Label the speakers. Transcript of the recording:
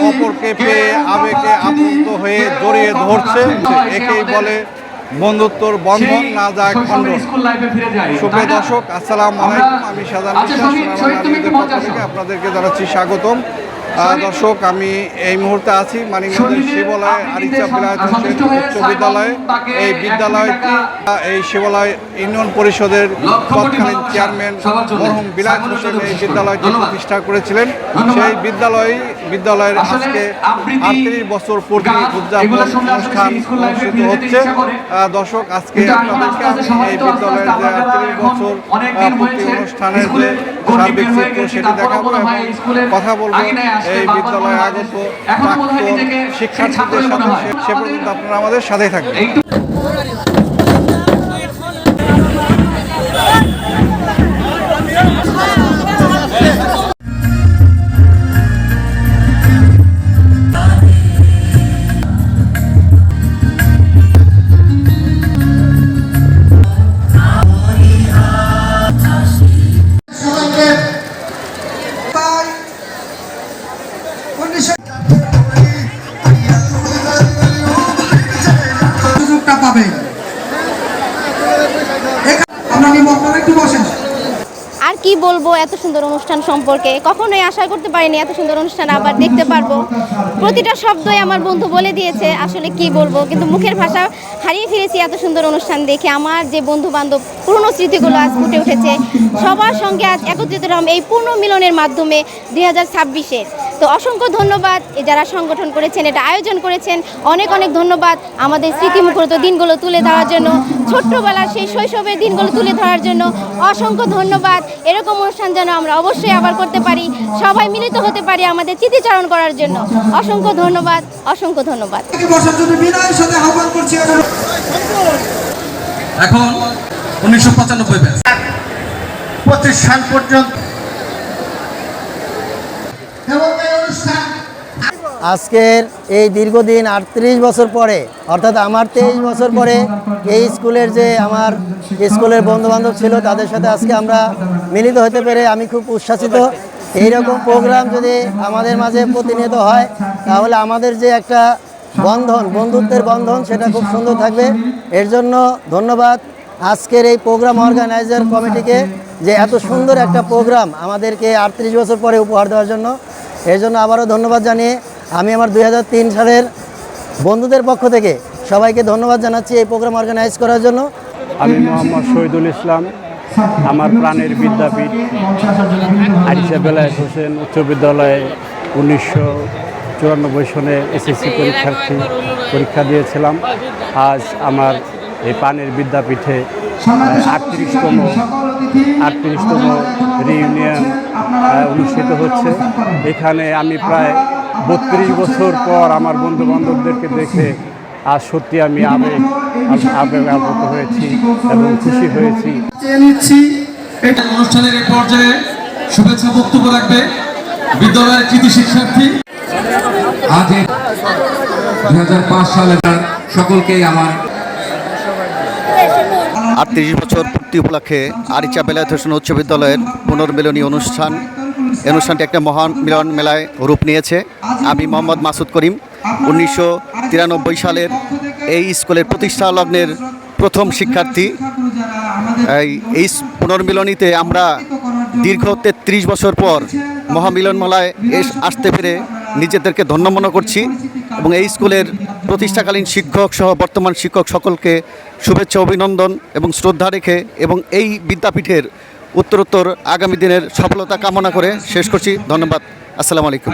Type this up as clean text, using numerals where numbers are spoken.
Speaker 1: অপরকে পেয়ে আবেগে আপ্লুত হয়ে জড়িয়ে ধরছে, একেই বলে বন্ধুত্বর বন্ধন না যায় খণ্ডন। সুপ্রিয় দর্শক, আসসালামু আলাইকুম। আমি শাহজাহান বিশ্বাস আপনাদেরকে জানাচ্ছি স্বাগতম। দর্শক, আমি এই মুহূর্তে আছি মানিকগঞ্জের শিবালয় আরিচা বিলায়াত হোসেন উচ্চ বিদ্যালয়ে। এই বিদ্যালয়টি এই শিবালয় ইউনিয়ন পরিষদের তৎকালীন চেয়ারম্যান মরহুম বিলায়াত হোসেন এই বিদ্যালয়টি প্রতিষ্ঠা করেছিলেন। সেই বিদ্যালয়ের আজকে 38 বছর পূর্তি উদযাপন অনুষ্ঠান অনুষ্ঠিত হচ্ছে। দর্শক, আজকে আপনাদেরকে আমি এই বিদ্যালয়ের যে 38 বছর পূর্তি অনুষ্ঠানের যে সার্বিক চিত্র সেটি দেখাবো এবং কথা বলবো এই বিদ্যালয়ে আগত শিক্ষার্থীদের সাথে। সে পর্যন্ত আপনারা আমাদের সাথেই থাকবেন।
Speaker 2: আর কি বলবো এত সুন্দর অনুষ্ঠান সম্পর্কে, কখনোই আশা করতে পারিনি এত সুন্দর অনুষ্ঠান আবার দেখতে পারবো। প্রতিটা শব্দই আমার বন্ধু বলে দিয়েছে, আসলে কি বলবো, কিন্তু মুখের ভাষা হারিয়ে ফেলেছি এত সুন্দর অনুষ্ঠান দেখে। আমার যে বন্ধু বান্ধব পুরনো স্মৃতিগুলো আজ ফুটে উঠেছে, সবার সঙ্গে আজ একত্রিত হলাম এই পূর্ণ মিলনের মাধ্যমে 2026-এর। তো অসংখ্য ধন্যবাদ যারা সংগঠন করেছেন, এটা আয়োজন করেছেন, অনেক অনেক ধন্যবাদ আমাদের স্মৃতিমুখরিত দিনগুলো তুলে ধরার জন্য, ছোট্টবেলার সেই শৈশবের দিনগুলো তুলে ধরার জন্য অসংখ্য ধন্যবাদ। এরকম অনুষ্ঠান যেন আমরা অবশ্যই আবার করতে পারি, সবাই মিলিত হতে পারি আমাদের স্মৃতিচারণ করার জন্য। অসংখ্য ধন্যবাদ, অসংখ্য ধন্যবাদ।
Speaker 3: এখন 1995 ব্যাচ 25 সাল পর্যন্ত
Speaker 4: আজকের এই দীর্ঘদিন 38 বছর পরে, অর্থাৎ আমার 23 বছর পরে এই স্কুলের যে আমার স্কুলের বন্ধুবান্ধব ছিল তাদের সাথে আজকে আমরা মিলিত হতে পেরে আমি খুব উচ্ছ্বাসিত। এইরকম প্রোগ্রাম যদি আমাদের মাঝে প্রতিনিয়ত হয় তাহলে আমাদের যে একটা বন্ধুত্বের বন্ধন সেটা খুব সুন্দর থাকবে। এর জন্য ধন্যবাদ আজকের এই প্রোগ্রাম অর্গানাইজার কমিটিকে, যে এত সুন্দর একটা প্রোগ্রাম আমাদেরকে 38 বছর পরে উপহার দেওয়ার জন্য। এর জন্য আবারও ধন্যবাদ জানিয়ে আমি আমার 2003 সালের বন্ধুদের পক্ষ থেকে সবাইকে ধন্যবাদ জানাচ্ছি এই প্রোগ্রাম অর্গানাইজ করার জন্য।
Speaker 5: আমি মোহাম্মদ শহীদুল ইসলাম, আমার প্রাণের বিদ্যাপীঠ আরিচা বিলায়াত হোসেন উচ্চ বিদ্যালয়ে 1994 সনে এসএসসি পরীক্ষা দিয়েছিলাম। আজ আমার এই প্রাণের বিদ্যাপীঠে 38তম রিইউনিয়ন অনুষ্ঠিত হচ্ছে। এখানে আমি প্রায় 32 বছর পর আমার বন্ধু বান্ধবদেরকে দেখে আজ সত্যি আমি আবেগাপ্লুত হয়েছি এবং খুশি হয়েছি।
Speaker 3: অনুষ্ঠানের এই পর্যায়ে শুভেচ্ছা বক্তব্য রাখবে বিদ্যালয়ের কৃতি শিক্ষার্থী। আজ 2005 সালে সকলকেই আমার
Speaker 6: 38 বছর পূর্তি উপলক্ষে আরিচা বিলায়াত হোসেন উচ্চ বিদ্যালয়ের পুনর্মিলনী অনুষ্ঠানটি একটা মহান মিলন মেলায় রূপ নিয়েছে। আমি মোহাম্মদ মাসুদ করিম, 1993 সালের এই স্কুলের প্রতিষ্ঠা লগ্নের প্রথম শিক্ষার্থী। এই পুনর্মিলনীতে আমরা দীর্ঘ 33 বছর পর মহামিলন মেলায় আসতে পেরে নিজেদেরকে ধন্য মনে করছি এবং এই স্কুলের প্রতিষ্ঠাকালীন শিক্ষক সহ বর্তমান শিক্ষক সকলকে শুভেচ্ছা, অভিনন্দন এবং শ্রদ্ধা রেখে এবং এই বিদ্যাপীঠের উত্তরোত্তর আগামী দিনের সফলতা কামনা করে শেষ করছি। ধন্যবাদ। আসসালামু আলাইকুম।